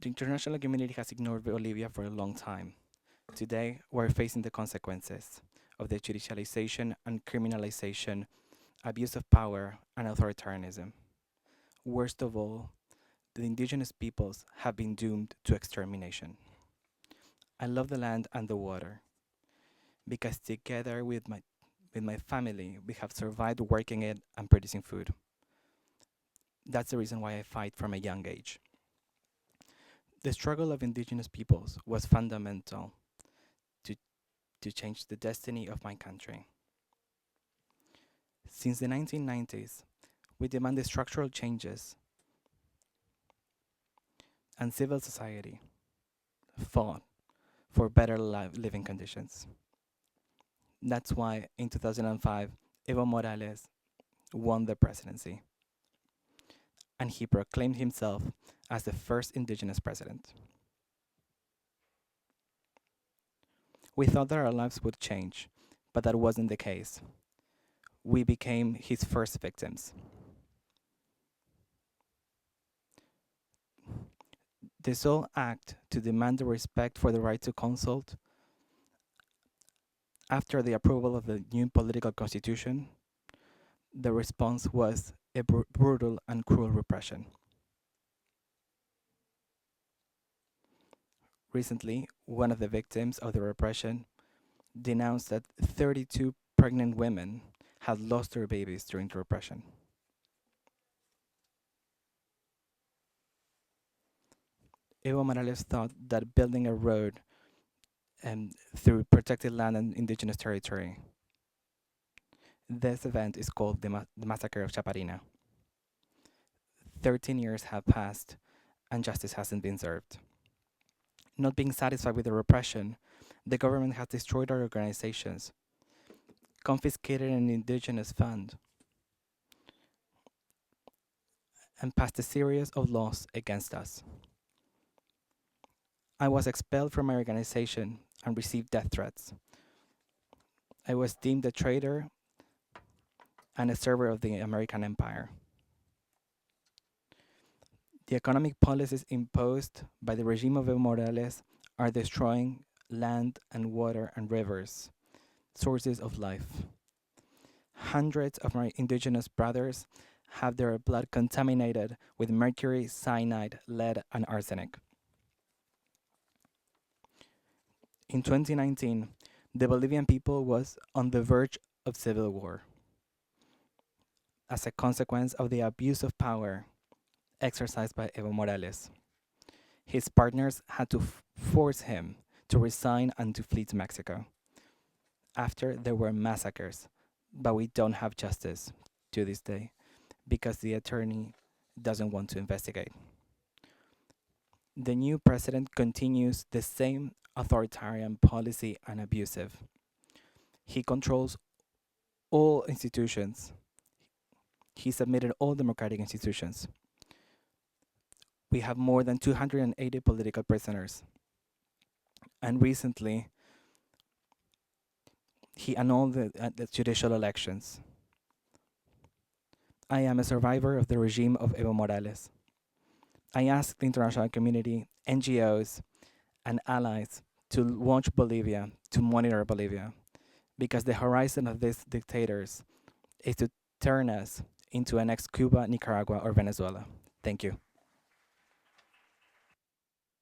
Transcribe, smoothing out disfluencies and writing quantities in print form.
The international community has ignored Bolivia for a long time. Today, we're facing the consequences of the judicialization and criminalization, abuse of power, and authoritarianism. Worst of all, the indigenous peoples have been doomed to extermination. I love the land and the water because together with my family, we have survived working it and producing food. That's the reason why I fight from a young age. The struggle of indigenous peoples was fundamental to, to change the destiny of my country. Since the 1990s, we demanded structural changes, and civil society fought for better living conditions. That's why in 2005, Evo Morales won the presidency, and he proclaimed himself as the first indigenous president. We thought that our lives would change, but that wasn't the case. We became his first victims. The sole act to demand the respect for the right to consult after the approval of the new political constitution, the response was a brutal and cruel repression. Recently, one of the victims of the repression denounced that 32 pregnant women had lost their babies during the repression. Evo Morales thought that building a road through protected land and indigenous territory. This event is called the Massacre of Chaparina. 13 years have passed and justice hasn't been served. Not being satisfied with the repression, the government has destroyed our organizations, confiscated an indigenous fund, and passed a series of laws against us. I was expelled from my organization and received death threats. I was deemed a traitor and a server of the American empire. The economic policies imposed by the regime of Evo Morales are destroying land and water and rivers, sources of life. Hundreds of my indigenous brothers have their blood contaminated with mercury, cyanide, lead, and arsenic. In 2019, the Bolivian people was on the verge of civil war as a consequence of the abuse of power exercised by Evo Morales. His partners had to force him to resign and to flee to Mexico. After, there were massacres, but we don't have justice to this day because the attorney doesn't want to investigate. The new president continues the same authoritarian policy and abusive. He controls all institutions. He submitted all democratic institutions. We have more than 280 political prisoners. And recently, he annulled the judicial elections. I am a survivor of the regime of Evo Morales. I ask the international community, NGOs, and allies to watch Bolivia, to monitor Bolivia, because the horizon of these dictators is to turn us into an ex-Cuba, Nicaragua, or Venezuela. Thank you.